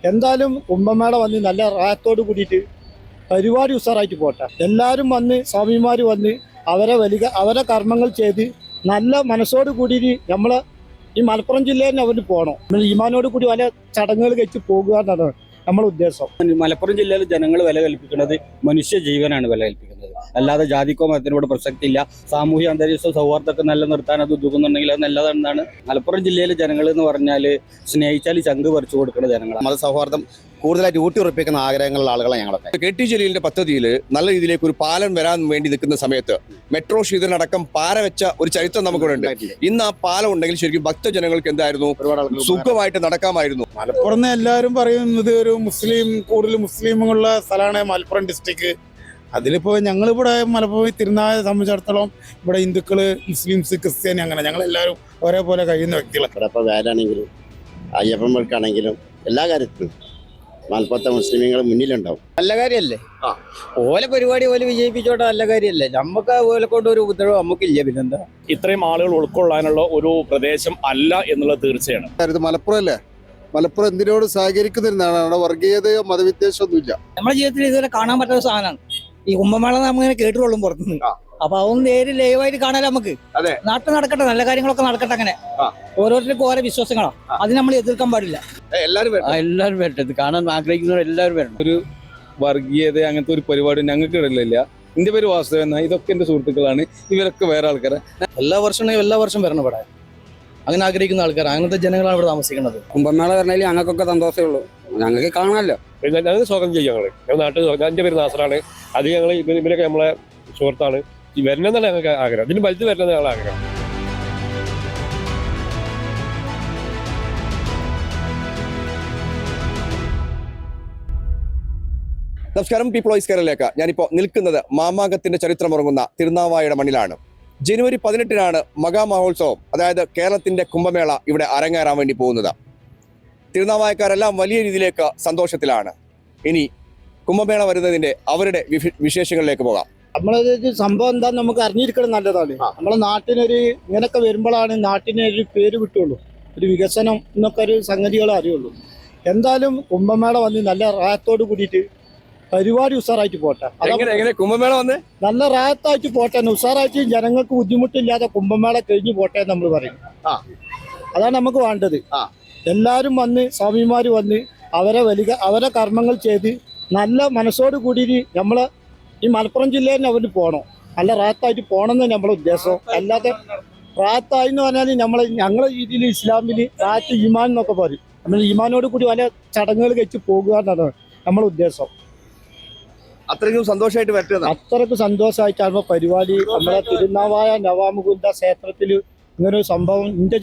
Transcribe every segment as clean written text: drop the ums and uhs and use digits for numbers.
എന്തായാലും കുംഭമേള വന്ന് നല്ല റായത്തോട് കൂടിയിട്ട് പരിപാടി ഉഷാറായിട്ട് പോട്ടെ. എല്ലാവരും വന്ന് സ്വാമിമാർ വന്ന് അവരെ കർമ്മങ്ങൾ ചെയ്ത് നല്ല മനസ്സോട് കൂടിയിട്ട് നമ്മളെ ഈ മലപ്പുറം ജില്ലയിൽ അവർ പോകണം. നമ്മൾ ഈമാനോട് കൂടി പല ചടങ്ങുകൾ കഴിച്ച് പോകുക എന്നാണ് നമ്മളെ ഉദ്ദേശം. മലപ്പുറം ജില്ലയിൽ ജനങ്ങൾ വില കൽപ്പിക്കുന്നത് മനുഷ്യ ജീവനാണ് വില കൽപ്പിക്കുന്നത്, അല്ലാതെ ജാതിക്കോ മതത്തിനോട് പ്രസക്തി ഇല്ല. സാമൂഹ്യ അന്തരീക്ഷ സൗഹാർദ്ദമൊക്കെ നിലനിർത്താൻ അത് ഉദ്ദേശിക്കുന്നുണ്ടെങ്കിൽ അത് നല്ലതെന്നാണ്. മലപ്പുറം ജില്ലയിലെ ജനങ്ങൾ എന്ന് പറഞ്ഞാൽ സ്നേഹിച്ചാൽ ചങ്ക് പറിച്ചു കൊടുക്കുന്ന ജനങ്ങളാണ്. മതസൗഹാർദ്ദം കൂടുതലായിട്ട് ഊട്ടിയുറപ്പിക്കുന്ന ആഗ്രഹങ്ങളുള്ള ആളുകളാണ് ഞങ്ങളൊക്കെ. KT ജലീലിന്റെ പദ്ധതിയിൽ നല്ല രീതിയിലേക്ക് ഒരു പാലം വരാൻ വേണ്ടി നിൽക്കുന്ന സമയത്ത് മെട്രോ ശീതനടക്കം പാര വെച്ച ഒരു ചരിത്രം നമുക്കിവിടെ ഉണ്ട്. ഇന്ന് ആ പാലം ഉണ്ടെങ്കിൽ ശരിക്കും ഭക്തജനങ്ങൾക്ക് എന്തായിരുന്നു, സുഖമായിട്ട് നടക്കാമായിരുന്നു. മലപ്പുറം എല്ലാവരും പറയുന്നത് ഒരു കൂടുതൽ മുസ്ലിമുള്ള സ്ഥലമാണ് മലപ്പുറം ഡിസ്ട്രിക്ട്. അതിലിപ്പോൾ ഞങ്ങളിവിടെ മലപ്പുറം തിരുനാവായ സംബന്ധിച്ചിടത്തോളം ഇവിടെ ഹിന്ദുക്കള്, മുസ്ലിംസ്, ക്രിസ്ത്യാനി അങ്ങനെ ഞങ്ങളെല്ലാവരും ഒരേപോലെ കഴിയുന്ന വ്യക്തികളാണ്. ഇവിടെ ഇപ്പോൾ വേലാണെങ്കിലും അയ്യപ്പൻ വർക്കാണെങ്കിലും എല്ലാ കാര്യത്തിലും മലപ്പുറത്തെ മുസ്ലിങ്ങൾ മുന്നിലുണ്ടാവും. നല്ല കാര്യമല്ലേ, ഓലെ പരിപാടി പോലെ വിജയിപ്പിച്ചോട്ടെ, നല്ല കാര്യമല്ലേ. നമുക്ക് ഓലെ കൊണ്ട് ഒരു ഉപദ്രവം നമുക്കില്ല. പിന്നെന്താ, ഇത്രയും ആളുകൾ ഉൾക്കൊള്ളാനുള്ള ഒരു പ്രദേശം അല്ല എന്നുള്ളത് തീർച്ചയാണ്. മലപ്പുറം അല്ലേ, മലപ്പുറം എന്തിനോട് സഹകരിക്കുന്നതിനാണ്. അവിടെ വർഗീയതയോ മതവിദ്വേഷമോ ഒന്നുമില്ല. നമ്മുടെ ജീവിതത്തിൽ ഇതുവരെ കാണാൻ പറ്റുന്ന സാധനമാണ് ഈ കുംഭമേള. നമ്മളിങ്ങനെ കേട്ടുകൊള്ളും പുറത്തുനിന്ന്, അപ്പൊ അതൊന്നും നേരിൽ ലൈവായിട്ട് കാണാൻ നമുക്ക്. നാട്ടിൽ നടക്കട്ടെ, നല്ല കാര്യങ്ങളൊക്കെ നടക്കട്ടെ. അങ്ങനെ ഓരോരുത്തർക്കും ഓരോ വിശ്വാസങ്ങളാണ്, അത് നമ്മൾ എതിർക്കാൻ പാടില്ല. എല്ലാവരും വരട്ടെ, ഇത് കാണാൻ ആഗ്രഹിക്കുന്നവർ എല്ലാവരും വരണം. ഒരു വർഗീയത അങ്ങനത്തെ ഒരു പരിപാടി ഞങ്ങൾക്ക് ഇടലില്ല. എന്റെ പേര് വാസുദേവൻ എന്നാ, ഇതൊക്കെ എന്റെ സുഹൃത്തുക്കളാണ്, ഇവരൊക്കെ വേറെ ആൾക്കാരെ. എല്ലാ വർഷം വരണം ഇവിടെ. അങ്ങനെ ആഗ്രഹിക്കുന്ന ആൾക്കാർ, അങ്ങനത്തെ ജനങ്ങളാണ് ഇവിടെ താമസിക്കുന്നത്. കുംഭമേള പറഞ്ഞാൽ ഞങ്ങൾക്കൊക്കെ സന്തോഷമേ ഉള്ളൂ, ഞങ്ങൾക്ക് കാണാമല്ലോ. ഞങ്ങൾ സ്വാഗതം ചെയ്യും. ഞങ്ങൾ നാട്ടിൽ എൻ്റെ പേര് നാസറാണ്. അത് ഞങ്ങൾ ഇവരൊക്കെ നമ്മളെ സുഹൃത്താണ്. ഈ വരണമെന്നാണ് ഞങ്ങൾക്ക് ആഗ്രഹം, ഇതിന് വലുത് വരണമെന്ന് ഞങ്ങൾ ആഗ്രഹം. നമസ്കാരം, പീപ്പിൾ വോയിസ് കേരളയിലേക്ക്. ഞാനിപ്പോൾ നിൽക്കുന്നത് മാമാങ്കത്തിന്റെ ചരിത്രമുറങ്ങുന്ന തിരുനാവായയുടെ മണ്ണിലാണ്. ജനുവരി 18-നാണ് മഹാമഹോത്സവം, അതായത് കേരളത്തിന്റെ കുംഭമേള ഇവിടെ അരങ്ങേറാൻ വേണ്ടി പോകുന്നത്. തിരുനാവായക്കാരെല്ലാം വലിയ രീതിയിലേക്ക് സന്തോഷത്തിലാണ്. ഇനി കുംഭമേള വരുന്നതിന്റെ അവരുടെ വിശേഷങ്ങളിലേക്ക് പോകാം. നമ്മളത് സംഭവം എന്താന്ന് നമുക്ക് അറിഞ്ഞിരിക്കണം, നല്ലതാണ്. നമ്മളെ നാട്ടിനൊരു ഇങ്ങനൊക്കെ വരുമ്പോഴാണ് നാട്ടിനൊരു പേര് കിട്ടുള്ളൂ, ഒരു വികസനം എന്നൊക്കെ ഒരു സംഗതികളെ അറിയുള്ളൂ. എന്തായാലും കുംഭമേള വന്ന് നല്ല റായത്തോട് കൂടിയിട്ട് പരിപാടി ഉഷാറായിട്ട് പോട്ടെ. കുംഭമേള വന്ന് നല്ല റായത്തായിട്ട് പോട്ടെ, ഉഷാറായിട്ട് ജനങ്ങൾക്ക് ബുദ്ധിമുട്ടില്ലാതെ കുംഭമേള കഴിഞ്ഞു പോട്ടെ എന്ന് നമ്മൾ പറയും. അതാണ് നമുക്ക് വേണ്ടത്. എല്ലാവരും വന്ന് സ്വാമിമാർ വന്ന് അവരെ കർമ്മങ്ങൾ ചെയ്ത് നല്ല മനസ്സോട് കൂടിയിട്ട് നമ്മളെ ഈ മലപ്പുറം ജില്ലയിൽ അവർ പോകണം. നല്ല റായത്തായിട്ട് പോകണം എന്ന് നമ്മളെ ഉദ്ദേശം. അല്ലാതെ റായത്തായി എന്ന് പറഞ്ഞാൽ ഞങ്ങളെ രീതിയിൽ ഇസ്ലാമിൽ റായത്ത് ഈമാൻ എന്നൊക്കെ പറയും. നമ്മൾ ഈമാനോട് കൂടി പല ചടങ്ങുകൾ കഴിച്ച് പോകുക എന്നാണ് നമ്മളെ ഉദ്ദേശം. അത്രയ്ക്കും സന്തോഷമായിട്ട് പറ്റുന്നത്, അത്രയ്ക്ക് സന്തോഷമായിട്ടാണ് പരിപാടി. നമ്മളെ തിരുനാവായ നവാമുകുന്ദ ക്ഷേത്രത്തിൽ ഇങ്ങനൊരു സംഭവം എൻ്റെ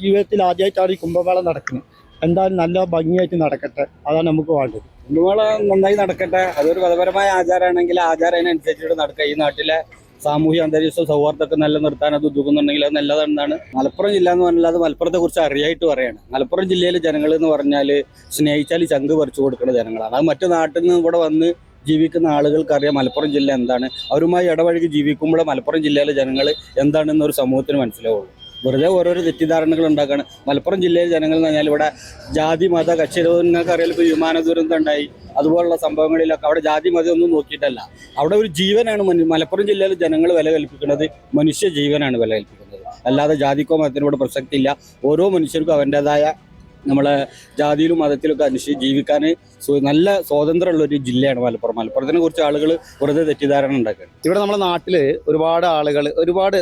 ജീവിതത്തിൽ ആദ്യമായിട്ടാണ് ഈ കുംഭമേള നടക്കുന്നത്. എന്തായാലും നല്ല ഭംഗിയായിട്ട് നടക്കട്ടെ, അതാണ് നമുക്ക് വേണ്ടത്. കുംഭമേള നന്നായി നടക്കട്ടെ. അതൊരു മതപരമായ ആചാരമാണെങ്കിൽ ആചാരം അതിനനുസരിച്ചിട്ട് നടക്കുക. ഈ നാട്ടിലെ സാമൂഹ്യ അന്തരീക്ഷ സൗഹാർദ്ദമൊക്കെ നിലനിർത്താൻ അത് ഉദ്ദേശിക്കുന്നുണ്ടെങ്കിൽ അത് നല്ലതെന്നാണ്. മലപ്പുറം ജില്ല എന്ന് പറഞ്ഞാൽ അത് മലപ്പുറത്തെ കുറിച്ച് അറിയായിട്ട് പറയാണ്. മലപ്പുറം ജില്ലയിലെ ജനങ്ങൾ എന്ന് പറഞ്ഞാൽ സ്നേഹിച്ചാൽ ചങ്ക് പറിച്ചു കൊടുക്കുന്ന ജനങ്ങളാണ്. അത് മറ്റു നാട്ടിൽ നിന്ന് ഇവിടെ വന്ന് ജീവിക്കുന്ന ആളുകൾക്കറിയാം മലപ്പുറം ജില്ല എന്താണ്. അവരുമായി ഇടപഴകി ജീവിക്കുമ്പോൾ മലപ്പുറം ജില്ലയിലെ ജനങ്ങൾ എന്താണെന്നൊരു സമൂഹത്തിന് മനസ്സിലാവുള്ളൂ. വെറുതെ ഓരോരോ തെറ്റിദ്ധാരണകൾ ഉണ്ടാക്കുകയാണ്. മലപ്പുറം ജില്ലയിലെ ജനങ്ങൾ എന്ന് പറഞ്ഞാൽ ഇവിടെ ജാതി മത കക്ഷികൾക്ക് അറിയാൻ ഇപ്പോൾ വിമാന ദുരന്തം ഉണ്ടായി, അതുപോലുള്ള സംഭവങ്ങളിലൊക്കെ അവിടെ ജാതി മതം ഒന്നും നോക്കിയിട്ടല്ല. അവിടെ ഒരു ജീവനാണ് മലപ്പുറം ജില്ലയിലെ ജനങ്ങൾ വില കൽപ്പിക്കുന്നത്, മനുഷ്യ ജീവനാണ് വില കൽപ്പിക്കുന്നത്, അല്ലാതെ ജാതിക്കോ മതത്തിനോട് പ്രസക്തി ഇല്ല. ഓരോ മനുഷ്യർക്കും അവൻ്റെതായ നമ്മളെ ജാതിയിലും മതത്തിലൊക്കെ അനുസരിച്ച് ജീവിക്കാൻ നല്ല സ്വാതന്ത്ര്യമുള്ളൊരു ജില്ലയാണ് മലപ്പുറം. മലപ്പുറത്തിനെ കുറിച്ച് ആളുകൾ വെറുതെ തെറ്റിദ്ധാരണ ഉണ്ടാക്കുകയാണ്. ഇവിടെ നമ്മുടെ നാട്ടിൽ ഒരുപാട് ആളുകൾ, ഒരുപാട്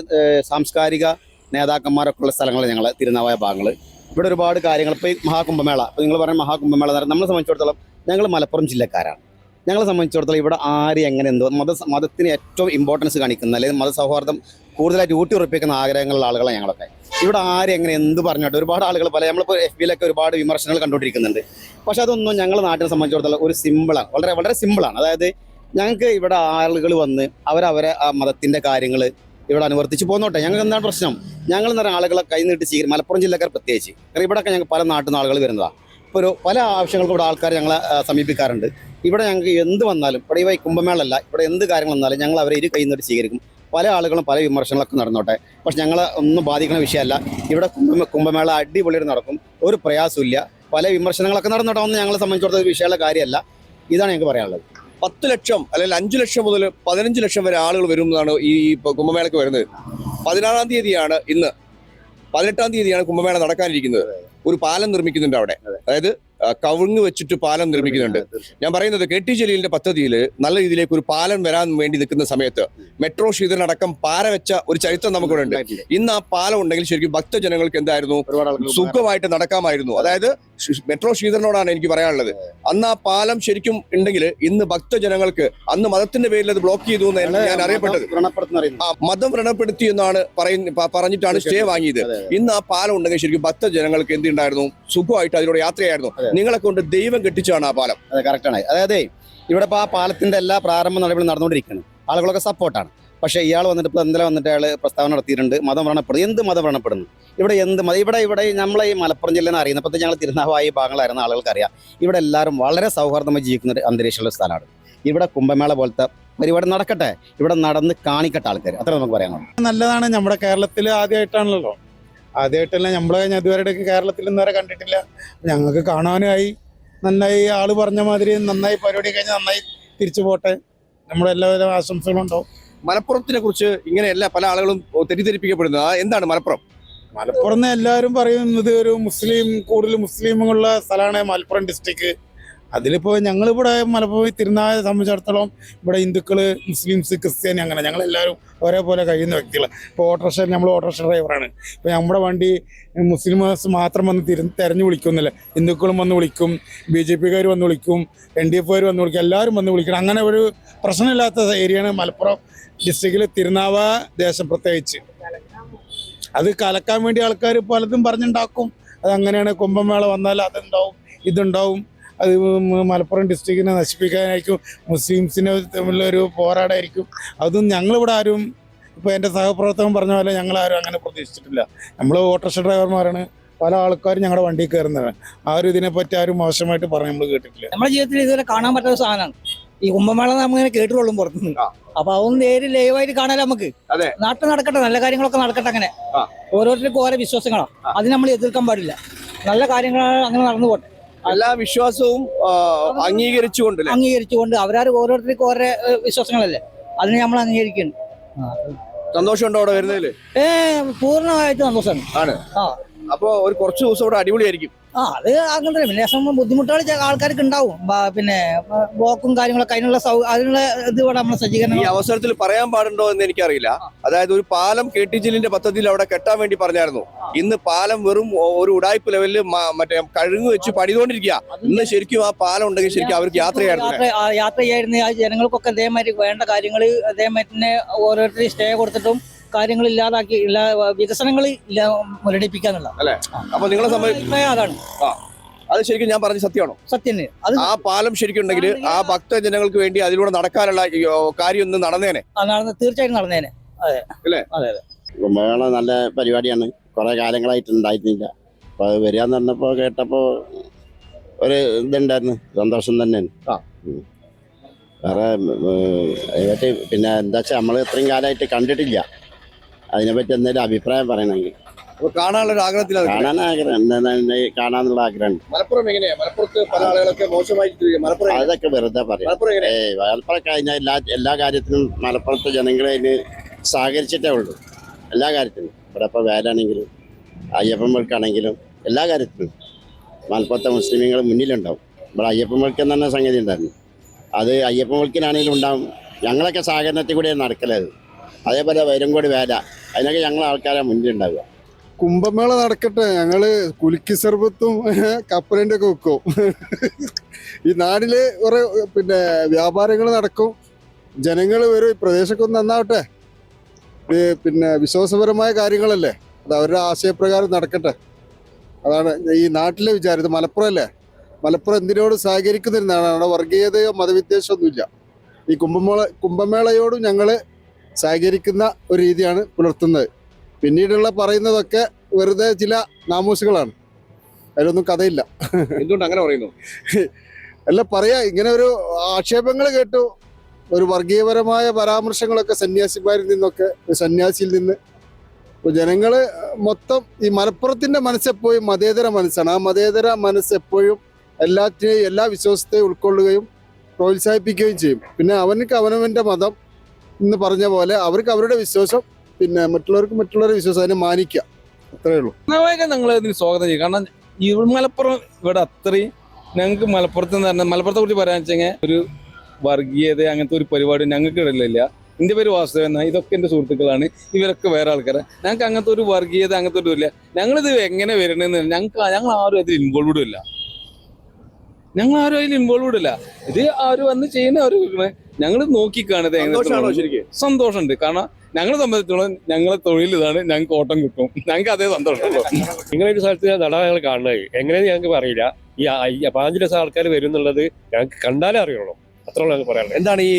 സാംസ്കാരിക നേതാക്കന്മാരൊക്കെ ഉള്ള സ്ഥലങ്ങൾ ഞങ്ങൾ തിരുനാവായ ഭാഗങ്ങൾ. ഇവിടെ ഒരുപാട് കാര്യങ്ങൾ, ഇപ്പോൾ ഈ മഹാകുംഭമേള, ഇപ്പോൾ നിങ്ങൾ പറഞ്ഞ മഹാകുംഭമേള നമ്മളെ സംബന്ധിച്ചിടത്തോളം ഞങ്ങൾ മലപ്പുറം ജില്ലക്കാരാണ്. ഞങ്ങളെ സംബന്ധിച്ചിടത്തോളം ഇവിടെ ആര് എങ്ങനെ എന്തോ മതത്തിന് ഏറ്റവും ഇമ്പോർട്ടൻസ് കാണിക്കുന്ന, അല്ലെങ്കിൽ മതസൗഹാർദ്ദം കൂടുതലായിട്ട് ഊട്ടിയുറപ്പിക്കുന്ന ആഗ്രഹങ്ങളുള്ള ആളുകളാണ് ഞങ്ങളൊക്കെ. ഇവിടെ ആര് എങ്ങനെ എന്ത് പറഞ്ഞിട്ട് ഒരുപാട് ആളുകൾ നമ്മളിപ്പോൾ FB-ലൊക്കെ ഒരുപാട് വിമർശനങ്ങൾ കണ്ടുകൊണ്ടിരിക്കുന്നുണ്ട്. പക്ഷെ അതൊന്നും ഞങ്ങളുടെ നാട്ടിനെ സംബന്ധിച്ചിടത്തോളം ഒരു സിമ്പിളാണ്, വളരെ വളരെ സിമ്പിളാണ്. അതായത് ഞങ്ങൾക്ക് ഇവിടെ ആളുകൾ വന്ന് അവരവരെ ആ മതത്തിൻ്റെ കാര്യങ്ങൾ ഇവിടെ അനുവർത്തിച്ച് പോന്നോട്ടെ. ഞങ്ങൾക്ക് എന്താണ് പ്രശ്നം? ഞങ്ങൾ എന്ന് പറഞ്ഞ ആളുകളെ കൈ നീട്ടി സ്വീകരിക്കും, മലപ്പുറം ജില്ലക്കാർ പ്രത്യേകിച്ച്. കാരണം ഇവിടെയൊക്കെ ഞങ്ങൾക്ക് പല നാട്ടിൽ നിന്ന് ആളുകൾ വരുന്നതാണ്. ഇപ്പോൾ പല ആവശ്യങ്ങൾക്കും ഇവിടെ ആൾക്കാർ ഞങ്ങളെ സമീപിക്കാറുണ്ട്. ഇവിടെ ഞങ്ങൾക്ക് എന്ത് വന്നാലും, ഇവിടെ ഈ കുംഭമേളല്ല, ഇവിടെ എന്ത് കാര്യങ്ങൾ വന്നാലും ഞങ്ങൾ അവരെ കൈ നീട്ടി സ്വീകരിക്കും. പല ആളുകളും പല വിമർശനങ്ങളൊക്കെ നടന്നോട്ടെ, പക്ഷെ ഞങ്ങളെ ഒന്നും ബാധിക്കുന്ന വിഷയമല്ല. ഇവിടെ കുംഭമേള അടിപൊളിയായിട്ട് നടക്കും, ഒരു പ്രയാസമില്ല. പല വിമർശനങ്ങളൊക്കെ നടന്നിട്ടാവുന്ന ഞങ്ങളെ സംബന്ധിച്ചിടത്തോളം ഒരു വിഷയമുള്ള കാര്യമല്ല. ഇതാണ് ഞങ്ങൾക്ക് പറയാനുള്ളത്. 10 ലക്ഷം അല്ലെങ്കിൽ 5 ലക്ഷം മുതൽ 15 ലക്ഷം വരെ ആളുകൾ വരുന്നതാണ് ഈ കുംഭമേളയ്ക്ക് വരുന്നത്. 16-ാം തീയതിയാണ് ഇന്ന്, 18-ാം തീയതിയാണ് കുംഭമേള നടക്കാനിരിക്കുന്നത്. ഒരു പാലം നിർമ്മിക്കുന്നുണ്ട് അവിടെ, അതായത് കവുങ്ങ് വെച്ചിട്ട് പാലം നിർമ്മിക്കുന്നുണ്ട്. ഞാൻ പറയുന്നത് KT ജലീലിന്റെ പദ്ധതിയിൽ നല്ല രീതിയിലേക്ക് ഒരു പാലം വരാൻ വേണ്ടി നിൽക്കുന്ന സമയത്ത് മെട്രോ ക്ഷീതനടക്കം പാര വെച്ച ഒരു ചരിത്രം നമുക്കിവിടെ ഉണ്ട്. ഇന്ന് ആ പാലം ഉണ്ടെങ്കിൽ ശരിക്കും ഭക്തജനങ്ങൾക്ക് എന്തായിരുന്നു, സുഖമായിട്ട് നടക്കാമായിരുന്നു. അതായത് മെട്രോ ക്ഷീതനോടാണ് എനിക്ക് പറയാനുള്ളത്. അന്ന് ആ പാലം ശരിക്കും ഉണ്ടെങ്കിൽ ഇന്ന് ഭക്തജനങ്ങൾക്ക്, അന്ന് മതത്തിന്റെ പേരിൽ അത് ബ്ലോക്ക് ചെയ്തു എന്ന് ഞാൻ അറിയപ്പെട്ടത്. മതം വ്രണപ്പെടുത്തി എന്നാണ് പറഞ്ഞിട്ടാണ് സ്റ്റേ വാങ്ങിയത്. ഇന്ന് ആ പാലം ഉണ്ടെങ്കിൽ ശരിക്കും ഭക്തജനങ്ങൾക്ക് എന്തുണ്ടായിരുന്നു, സുഖമായിട്ട് അതിലൂടെ യാത്രയായിരുന്നു. നിങ്ങളെ കൊണ്ട് ദൈവം കെട്ടിച്ചാണ് ആ പാലം. അതെ, കറക്റ്റാണ്. അതായത് ഇവിടെ ഇപ്പോൾ ആ പാലത്തിന്റെ എല്ലാ പ്രാരംഭ നടപടികളും നടന്നുകൊണ്ടിരിക്കുകയാണ്. ആളുകളൊക്കെ സപ്പോർട്ടാണ്. പക്ഷേ ഇയാൾ വന്നിട്ട് ഇപ്പോൾ ഇന്നലെ വന്നിട്ട് അയാൾ പ്രസ്താവന നടത്തിയിട്ടുണ്ട്, മതം വ്രണപ്പെടുന്നു. എന്ത് മതം വ്രണപ്പെടുന്നു? ഇവിടെ എന്ത് മതം? ഇവിടെ നമ്മളെ ഈ മലപ്പുറം ജില്ലയിൽ അറിയുന്ന, ഇപ്പോഴത്തെ ഞങ്ങൾ തിരുനാവായി ഭാഗങ്ങളായിരുന്ന ആളുകൾക്കറിയാം, ഇവിടെ എല്ലാവരും വളരെ സൗഹാർദ്ദമായി ജീവിക്കുന്ന ഒരു അന്തരീക്ഷമുള്ള സ്ഥലമാണ്. ഇവിടെ കുംഭമേള പോലത്തെ പരിപാടി നടക്കട്ടെ, ഇവിടെ നടന്ന് കാണിക്കട്ടെ ആൾക്കാർ. അത്ര നമുക്ക് പറയാനുള്ളൂ. നല്ലതാണ്. നമ്മുടെ കേരളത്തിൽ ആദ്യമായിട്ടാണല്ലോ, ആദ്യമായിട്ടല്ല നമ്മളെ ഇതുവരെ കേരളത്തിൽ ഇന്നുവരെ കണ്ടിട്ടില്ല. ഞങ്ങൾക്ക് കാണാനുമായി നന്നായി, ആള് പറഞ്ഞ മാതിരി നന്നായി പരിപാടി കഴിഞ്ഞ് നന്നായി തിരിച്ചു പോട്ടെ. നമ്മുടെ എല്ലാവിധ ആശംസകളും ഉണ്ടാവും. മലപ്പുറത്തിനെ കുറിച്ച് ഇങ്ങനെയല്ല പല ആളുകളും തെറ്റിദ്ധരിപ്പിക്കപ്പെടുന്നത്. എന്താണ് മലപ്പുറം? മലപ്പുറം എല്ലാവരും പറയുന്നത് ഒരു കൂടുതൽ മുസ്ലിമുകളുള്ള സ്ഥലമാണ് മലപ്പുറം ഡിസ്ട്രിക്ട്. അതിലിപ്പോൾ ഞങ്ങളിവിടെ മലപ്പുറം തിരുനാവായ സംബന്ധിച്ചിടത്തോളം ഇവിടെ ഹിന്ദുക്കൾ, മുസ്ലിംസ്, ക്രിസ്ത്യാനി അങ്ങനെ ഞങ്ങളെല്ലാവരും ഒരേപോലെ കഴിയുന്ന വ്യക്തികളാണ്. ഇപ്പോൾ നമ്മൾ ഓട്ടോറിക്ഷ ഡ്രൈവറാണ്. ഇപ്പോൾ നമ്മുടെ വണ്ടി മുസ്ലിംസ് മാത്രം വന്ന് തിരഞ്ഞു വിളിക്കുന്നില്ല, ഹിന്ദുക്കളും വന്ന് വിളിക്കും, BJP-കാർ വന്ന് വിളിക്കും, NDF-കാർ വന്ന് വിളിക്കും, എല്ലാവരും വന്ന് വിളിക്കണം. അങ്ങനെ ഒരു പ്രശ്നമില്ലാത്ത ഏരിയയാണ് മലപ്പുറം ഡിസ്ട്രിക്റ്റിൽ തിരുനാവായ ദേശം. പ്രത്യേകിച്ച് അത് കലക്കാൻ വേണ്ടി ആൾക്കാർ പലതും പറഞ്ഞുണ്ടാക്കും. അതങ്ങനെയാണ്. കുംഭമേള വന്നാൽ അതുണ്ടാവും, ഇതുണ്ടാവും. അത് മലപ്പുറം ഡിസ്ട്രിക്റ്റിനെ നശിപ്പിക്കാനായിരിക്കും, മുസ്ലിംസിനെ തമ്മിലൊരു പോരാടായിരിക്കും. അതും ഞങ്ങളിവിടെ ആരും, ഇപ്പോൾ എൻ്റെ സഹപ്രവർത്തകൻ പറഞ്ഞ പോലെ ഞങ്ങളാരും അങ്ങനെ പ്രതീക്ഷിച്ചിട്ടില്ല. നമ്മൾ ഓട്ടോറിക്ഷ ഡ്രൈവർമാരാണ്, പല ആൾക്കാരും ഞങ്ങളുടെ വണ്ടിയിൽ കയറുന്നതാണ്. ആരും ഇതിനെപ്പറ്റി ആരും മോശമായിട്ട് പറഞ്ഞ് നമ്മൾ കേട്ടിട്ടില്ല. നമ്മുടെ ജീവിതത്തിൽ ഇതുവരെ കാണാൻ പറ്റാത്ത സാധനമാണ് ഈ കുംഭമേള. നമ്മളിങ്ങനെ കേട്ടുകൊള്ളും പുറത്തുനിന്ന്. അപ്പൊ അതൊന്നും നേരിൽ ലൈവായിട്ട് കാണാൻ നമുക്ക്. നാട്ടിൽ നടക്കട്ടെ, നല്ല കാര്യങ്ങളൊക്കെ നടക്കട്ടെ. അങ്ങനെ ഓരോരുത്തർക്കും ഓരോ വിശ്വാസങ്ങളാണ്, അത് നമ്മൾ എതിർക്കാൻ പാടില്ല. നല്ല കാര്യങ്ങളാണ്, അങ്ങനെ നടന്നു പോട്ടെ. എല്ലാ വിശ്വാസവും അംഗീകരിച്ചുകൊണ്ട് ഓരോരുത്തർക്കും ഓരോ വിശ്വാസങ്ങളല്ലേ, അതിനെ നമ്മൾ അംഗീകരിക്കുന്നു. സന്തോഷമുണ്ടോ അവിടെ വരുന്നതില്? പൂർണ്ണമായിട്ട് സന്തോഷമാണ്. അപ്പൊ ഒരു കുറച്ച് ദിവസം ഇവിടെ അടിപൊളിയായിരിക്കും. അത് അങ്ങനെ തന്നെ. പിന്നെ ബുദ്ധിമുട്ടുകൾ ആൾക്കാർക്ക് ഉണ്ടാവും. പിന്നെ ബ്ലോക്കും കാര്യങ്ങളൊക്കെ അതിനുള്ള ഇത് ഇവിടെ നമ്മളെ സജ്ജീകരണം. ഈ അവസരത്തിൽ പറയാൻ പാടുണ്ടോ എന്ന് എനിക്കറിയില്ല. അതായത് ഒരു പാലം KT ജലീലിന്റെ പദ്ധതിയിൽ അവിടെ കെട്ടാൻ വേണ്ടി പറഞ്ഞായിരുന്നു. ഇന്ന് പാലം വെറും ഒരു ഉടായ്പ ലെവലിൽ മറ്റേ കഴുങ്ങ് വെച്ച് പണിതുകൊണ്ടിരിക്കുക. ഇന്ന് ശരിക്കും ആ പാലം ഉണ്ടെങ്കിൽ ശരിക്കും അവർക്ക് യാത്ര ചെയ്യായിരുന്നു. ആ ജനങ്ങൾക്കൊക്കെ അതേമാതിരി വേണ്ട കാര്യങ്ങൾ അതേമാതിരി തന്നെ ഓരോരുത്തരും സ്റ്റേ കൊടുത്തിട്ടും കാര്യങ്ങൾ ഇല്ലാതാക്കി, വികസനങ്ങൾ മുരടിപ്പിക്കാന്നുള്ള അല്ലേ? അപ്പൊ നിങ്ങളെ സംബന്ധിച്ച് അതാണ്. അത് ശരിക്കും ഞാൻ പറഞ്ഞ സത്യമാണോ? സത്യം. ആ പാലം ശരിക്കും ഉണ്ടെങ്കിൽ ആ ഭക്തജനങ്ങൾക്ക് വേണ്ടി അതിലൂടെ നടക്കാനുള്ള കാര്യം ഒന്ന് നടന്നേനെ. തീർച്ചയായിട്ടും നടന്നേനെ. അതെ അല്ലേ? അതെ അതെ. കുംഭമേള നല്ല പരിപാടിയാണ്, കുറെ കാലങ്ങളായിട്ട് ഉണ്ടായിരുന്നില്ല. അപ്പൊ അത് വരികയെന്ന് പറഞ്ഞപ്പോ കേട്ടപ്പോ ഒരു ഇതുണ്ടായിരുന്നു, സന്തോഷം തന്നെയാണ്. വേറെ പിന്നെ എന്താ വെച്ചാൽ നമ്മൾ ഇത്രയും കാലമായിട്ട് കണ്ടിട്ടില്ല. അതിനെപ്പറ്റി എന്തെങ്കിലും അഭിപ്രായം പറയണമെങ്കിൽ കാണാനുള്ള ആഗ്രഹത്തിലാണ്. കാണാനുള്ള ആഗ്രഹമുണ്ട്. മലപ്പുറം എങ്ങനെയാ? മലപ്പുറത്ത് പല ആളുകളൊക്കെ മോശമായിട്ട് അതൊക്കെ വെറുതെ പറയാം. മലപ്പുറം കഴിഞ്ഞാൽ എല്ലാ കാര്യത്തിനും മലപ്പുറത്തെ ജനങ്ങളെ അതിന് സഹകരിച്ചിട്ടേ ഉള്ളൂ. എല്ലാ കാര്യത്തിനും. ഇവിടെ ഇപ്പോൾ വേലാണെങ്കിലും അയ്യപ്പൻ വിളക്കാണെങ്കിലും എല്ലാ കാര്യത്തിനും മലപ്പുറത്തെ മുസ്ലിമുകൾ മുന്നിലുണ്ടാവും. ഇവിടെ അയ്യപ്പൻ വിളക്കെന്ന് പറഞ്ഞ സംഗതി ഉണ്ടായിരുന്നു. അത് അയ്യപ്പൻ വിളക്കിനാണെങ്കിലും ഉണ്ടാവും. ഞങ്ങളൊക്കെ സഹകരണത്തിൽ കൂടെ നടക്കലത്. അതേപോലെ വൈരങ്കോട് വേല, അതിനൊക്കെ ഞങ്ങൾ ആൾക്കാരെ മുന്നിലുണ്ടാവുക. കുംഭമേള നടക്കട്ടെ. ഞങ്ങള് കുലുക്കി സർബത്തും കപ്പലിന്റെ ഒക്കെ വെക്കും. ഈ നാട്ടില് കുറെ വ്യാപാരങ്ങൾ നടക്കും, ജനങ്ങൾ വരും, ഈ പ്രദേശമൊക്കെ ഒന്ന് നന്നാവട്ടെ. പിന്നെ വിശ്വാസപരമായ കാര്യങ്ങളല്ലേ, അത് അവരുടെ ആശയപ്രകാരം നടക്കട്ടെ. അതാണ് ഈ നാട്ടിലെ വിചാരം. ഇത് മലപ്പുറം അല്ലേ, മലപ്പുറം എന്തിനോട് സഹകരിക്കുന്നിരുന്നാണ്. അവിടെ വർഗീയതയോ മതവിദ്വേഷമൊന്നുമില്ല. ഈ കുംഭമേളയോടും ഞങ്ങൾ സഹകരിക്കുന്ന ഒരു രീതിയാണ് പുലർത്തുന്നത്. പിന്നീടുള്ള പറയുന്നതൊക്കെ വെറുതെ ചില നാമൂസുകളാണ്, അതിലൊന്നും കഥയില്ല. എന്തുകൊണ്ട് അങ്ങനെ പറയുന്നു? അല്ല പറയാ, ഇങ്ങനെ ഒരു ആക്ഷേപങ്ങൾ കേട്ടു, ഒരു വർഗീയപരമായ പരാമർശങ്ങളൊക്കെ സന്യാസിമാരിൽ നിന്നൊക്കെ, സന്യാസിയിൽ നിന്ന് അപ്പോൾ ജനങ്ങള് മൊത്തം ഈ മലപ്പുറത്തിന്റെ മനസ്സെപ്പോഴും മതേതര മനസ്സാണ്. ആ മതേതര മനസ്സ് എപ്പോഴും എല്ലാറ്റിനെയും എല്ലാ വിശ്വാസത്തെയും ഉൾക്കൊള്ളുകയും പ്രോത്സാഹിപ്പിക്കുകയും ചെയ്യും. പിന്നെ അവനക്ക് അവനവന്റെ മതം എന്ന് പറഞ്ഞ പോലെ അവർക്ക് അവരുടെ വിശ്വാസം, പിന്നെ മറ്റുള്ളവർക്ക് മറ്റുള്ളവരുടെ വിശ്വാസം, അതിനെ മാനിക്കുക, അത്രയേ ഉള്ളൂ. ഞങ്ങൾ ഇതിന് സ്വാഗതം ചെയ്യും. കാരണം ഈ മലപ്പുറം ഇവിടെ അത്രയും ഞങ്ങൾക്ക് മലപ്പുറത്ത് നിന്ന് പറഞ്ഞാൽ മലപ്പുറത്തെ കുറിച്ച് പറയാന്ന് വെച്ചെങ്കിൽ ഒരു വർഗീയത അങ്ങനത്തെ ഒരു പരിപാടി ഞങ്ങൾക്ക് ഇടലില്ല. എൻ്റെ പേര് വാസുദേവൻ, ഇതൊക്കെ എൻ്റെ സുഹൃത്തുക്കളാണ്. ഇവരൊക്കെ വേറെ ആൾക്കാരാണ്. ഞങ്ങൾക്ക് അങ്ങനത്തെ ഒരു വർഗീയത അങ്ങനത്തെ ഒരു ഇല്ല. ഞങ്ങളിത് എങ്ങനെ വരണമെന്ന് ഞങ്ങൾ ആരും അതിൽ ഇൻവോൾവ്ഡ് ഇല്ല. ഞങ്ങൾ ആരും അതിൽ ഇൻവോൾവ്ഡ് ഇല്ല. ഇത് ആരും വന്ന് ചെയ്യുന്ന അവർ ഞങ്ങൾ നോക്കിക്കാണത് സന്തോഷമുണ്ട്. കാരണം ഞങ്ങളെ സംബന്ധിച്ചിടത്തോളം ഞങ്ങളെ തൊഴിൽ ഇതാണ്, ഞങ്ങൾക്ക് ഓട്ടം കിട്ടും, ഞങ്ങൾക്ക് അതേ സന്തോഷമുള്ളൂ. നിങ്ങളൊരു സ്ഥലത്ത് നടകൾ കാണുന്നത് എങ്ങനെയെന്ന് ഞങ്ങൾക്ക് അറിയില്ല. ഈ 5 ലക്ഷം ആൾക്കാർ വരും എന്നുള്ളത് ഞങ്ങൾക്ക് കണ്ടാലേ അറിയുള്ളൂ. അത്രയുള്ള ഞങ്ങൾക്ക് പറയാനുള്ളത്. എന്താണ് ഈ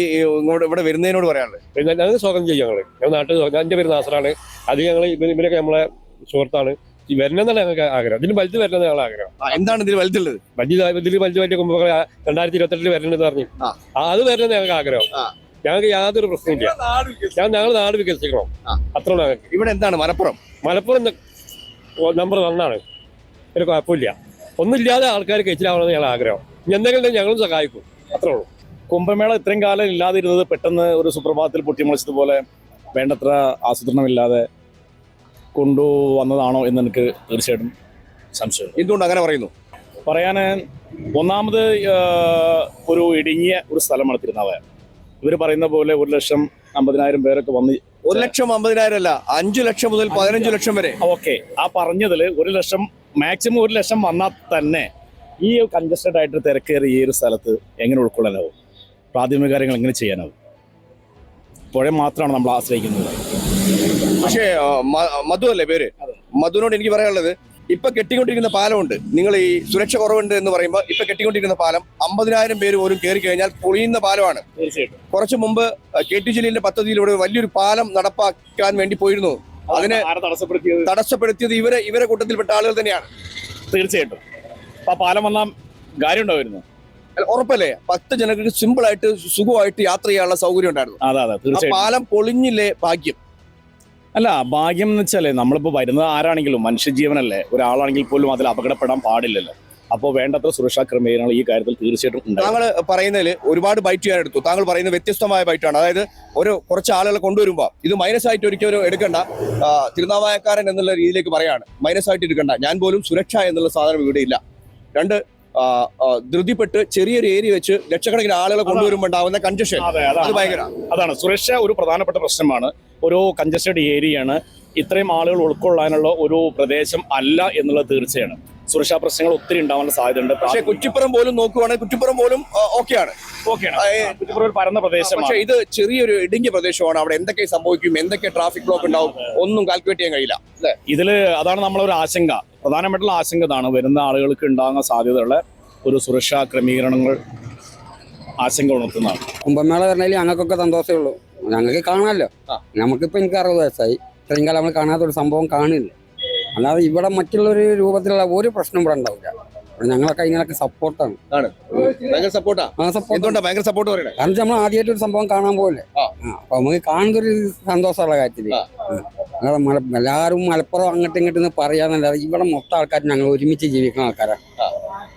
ഇവിടെ വരുന്നതിനോട് പറയാനുള്ളത്? പിന്നെ ഞങ്ങൾ സ്വാഗതം ചെയ്യും. ഞങ്ങൾ നാട്ടിൽ എൻ്റെ പേര് നാസറാണ്. അത് ഞങ്ങൾ ഇവരൊക്കെ നമ്മളെ സുഹൃത്താണ്. ഈ വരണമെന്നാണ് ഞങ്ങൾക്ക് ആഗ്രഹം. ഇതിന് വലുത് വരണമെന്ന് ഞങ്ങൾ ആഗ്രഹം. എന്താണ് ഇതിൽ വലുതുള്ളത്? ഇതിൽ വലിയ കുമ്പകൾ 2028 വരണമെന്ന് പറഞ്ഞു. അത് വരണമെന്ന് ഞങ്ങൾക്ക് ആഗ്രഹം. ഞങ്ങൾക്ക് യാതൊരു പ്രശ്നമില്ല. ഞങ്ങൾ നാട് വികസിക്കണം, അത്ര ഞങ്ങൾക്ക്. ഇവിടെ എന്താണ് മലപ്പുറം നമ്പർ 1 ആണ്. ഒരു കുഴപ്പമില്ല. ഒന്നുമില്ലാതെ ആൾക്കാർ കഴിച്ചിലാവണമെന്ന് ഞങ്ങൾ ആഗ്രഹം. എന്തെങ്കിലും ഞങ്ങളും സഹായിക്കും, അത്രേ ഉള്ളൂ. കുംഭമേള ഇത്രയും കാലം ഇല്ലാതിരുന്നത് പെട്ടെന്ന് ഒരു സുപ്രഭാതത്തിൽ പൊട്ടിമുളച്ചതുപോലെ വേണ്ടത്ര ആസൂത്രണമില്ലാതെ കൊണ്ടുവന്നതാണോ എന്ന് എനിക്ക് തീർച്ചയായിട്ടും സംശയം. എന്തുകൊണ്ട് അങ്ങനെ പറയുന്നു? പറയാൻ ഒന്നാമത് ഒരു ഇടുങ്ങിയ ഒരു സ്ഥലമാണ് തിരുനാവായ. ഇവർ പറയുന്ന പോലെ 1,50,000 പേരൊക്കെ വന്ന് 1,50,000 അല്ല, 5 ലക്ഷം മുതൽ 15 ലക്ഷം വരെ. ഓക്കെ, ആ പറഞ്ഞതിൽ 1 ലക്ഷം, മാക്സിമം 1 ലക്ഷം വന്നാൽ തന്നെ ഈ കൺജസ്റ്റഡ് ആയിട്ട് തിരക്കേറി ഈ ഒരു സ്ഥലത്ത് എങ്ങനെ ഉൾക്കൊള്ളാനാവും? പ്രാഥമിക കാര്യങ്ങൾ എങ്ങനെ ചെയ്യാനാവും? പുഴ മാത്രമാണ് നമ്മൾ ആശ്രയിക്കുന്നത്. പക്ഷേ മധു അല്ലേ പേര്? മധുവിനോട് എനിക്ക് പറയാനുള്ളത്, ഇപ്പൊ കെട്ടിക്കൊണ്ടിരിക്കുന്ന പാലമുണ്ട്. നിങ്ങൾ ഈ സുരക്ഷ കുറവുണ്ട് എന്ന് പറയുമ്പോൾ ഇപ്പൊ കെട്ടിക്കൊണ്ടിരിക്കുന്ന പാലം 50,000 പേര് പോലും കയറി കഴിഞ്ഞാൽ പൊളിയുന്ന പാലമാണ്. തീർച്ചയായിട്ടും. കുറച്ചു മുമ്പ് KT ജലീലിന്റെ പദ്ധതിയിലൂടെ വലിയൊരു പാലം നടപ്പാക്കാൻ വേണ്ടി പോയിരുന്നു. അതിനെ തടസ്സപ്പെടുത്തിയത് ഇവരെ കൂട്ടത്തിൽപ്പെട്ട ആളുകൾ തന്നെയാണ്. തീർച്ചയായിട്ടും. അപ്പൊ ആ പാലം വന്നാൽ കാര്യം ഉണ്ടായിരുന്നു. ഉറപ്പല്ലേ? 10 ജനങ്ങൾക്ക് സിമ്പിൾ ആയിട്ട് സുഖമായിട്ട് യാത്ര ചെയ്യാനുള്ള സൗകര്യം ഉണ്ടായിരുന്നു. അതെ, തീർച്ചയായിട്ടും. പാലം പൊളിഞ്ഞില്ലേ ഭാഗ്യം. അല്ല, ഭാഗ്യം എന്ന് വെച്ചാലേ നമ്മളിപ്പോൾ വരുന്നത് ആരാണെങ്കിലും മനുഷ്യജീവനല്ലേ, ഒരാളാണെങ്കിൽ പോലും അതിൽ അപകടപ്പെടാൻ പാടില്ലല്ലോ. അപ്പോൾ വേണ്ടത്ര സുരക്ഷാ ക്രമീകരണങ്ങൾ ഈ കാര്യത്തിൽ തീർച്ചയായിട്ടും ഉണ്ട്. താങ്കൾ പറയുന്നതിൽ ഒരുപാട് ബൈറ്റ് ഞാൻ എടുത്തു. താങ്കൾ പറയുന്നത് വ്യത്യസ്തമായ ബൈറ്റാണ്. അതായത് കുറച്ച് ആളുകളെ കൊണ്ടുവരുമ്പോൾ ഇത് മൈനസ് ആയിട്ട് ഒരിക്കലും എടുക്കണ്ട, തിരുനാവായക്കാരൻ എന്നുള്ള രീതിയിലേക്ക് പറയാണ്. മൈനസ് ആയിട്ട് എടുക്കണ്ട. ഞാൻ പോലും സുരക്ഷ എന്നുള്ള സാധനം ഇവിടെ ഇല്ല. 2 ധൃതിപ്പെട്ട് ചെറിയൊരു ഏരിയ വെച്ച് ലക്ഷക്കണക്കിന് ആളുകളെ കൊണ്ടുവരുമ്പോൾ ഉണ്ടാവുന്ന കൺജഷൻ അത് ഭയങ്കര. അതാണ് സുരക്ഷ ഒരു പ്രധാനപ്പെട്ട പ്രശ്നമാണ്. ഒരു കൺജസ്റ്റഡ് ഏരിയയാണ്. ഇത്രയും ആളുകൾ ഉൾക്കൊള്ളാനുള്ള ഒരു പ്രദേശം അല്ല എന്നുള്ളത് തീർച്ചയാണ്. സുരക്ഷാ പ്രശ്നങ്ങൾ ഒത്തിരി ഉണ്ടാവാനുള്ള സാധ്യതയുണ്ട്. പക്ഷേ കുറ്റിപ്പുറം പോലും നോക്കുവാണെങ്കിൽ കുറ്റിപ്പുറം പോലും ഓക്കെയാണ്. കുറ്റിപ്പുറം ഒരു പരന്ന പ്രദേശമാണ്. പക്ഷേ ഇത് ചെറിയൊരു ഇടുങ്ങിയ പ്രദേശമാണ്. അവിടെ എന്തൊക്കെ സംഭവിക്കും, എന്തൊക്കെ ട്രാഫിക് ബ്ലോക്ക് ഉണ്ടാവും, ഒന്നും കാൽക്കുലേറ്റ് ചെയ്യാൻ കഴിയില്ല. ഇതില് അതാണ് നമ്മളൊരു ആശങ്ക. പ്രധാനമായിട്ടുള്ള ആശങ്ക ഇതാണ്. വരുന്ന ആളുകൾക്ക് ഉണ്ടാകാൻ സാധ്യതയുള്ള ഒരു സുരക്ഷാ ക്രമീകരണങ്ങൾ ആശങ്ക ഉണർത്തുന്നതാണ്. കുംഭമേള പറഞ്ഞാൽ ഞങ്ങൾക്കൊക്കെ സന്തോഷമേ ഉള്ളൂ. ഞങ്ങൾക്ക് കാണാമല്ലോ. നമുക്കിപ്പോൾ എനിക്ക് 60 വയസ്സായി. ഇത്രയും കാലം നമ്മൾ കാണാത്തൊരു സംഭവം കാണില്ല. അല്ലാതെ ഇവിടെ മറ്റുള്ളൊരു രൂപത്തിലുള്ള ഒരു പ്രശ്നം ഇവിടെ ഉണ്ടാവില്ല. ഞങ്ങളൊക്കെ ഇതിനൊക്കെ സപ്പോർട്ടാണ്. കാരണം നമ്മൾ ആദ്യമായിട്ട് ഒരു സംഭവം കാണാൻ പോകല്ലേ. അപ്പൊ നമുക്ക് കാണുന്നൊരു സന്തോഷമുള്ള കാര്യത്തില് എല്ലാവരും മലപ്പുറം അങ്ങോട്ടും ഇങ്ങോട്ടും പറയാന്നല്ലാതെ ഇവിടെ മൊത്തം ആൾക്കാർ ഞങ്ങൾ ഒരുമിച്ച് ജീവിക്കുന്ന ആൾക്കാരാണ്.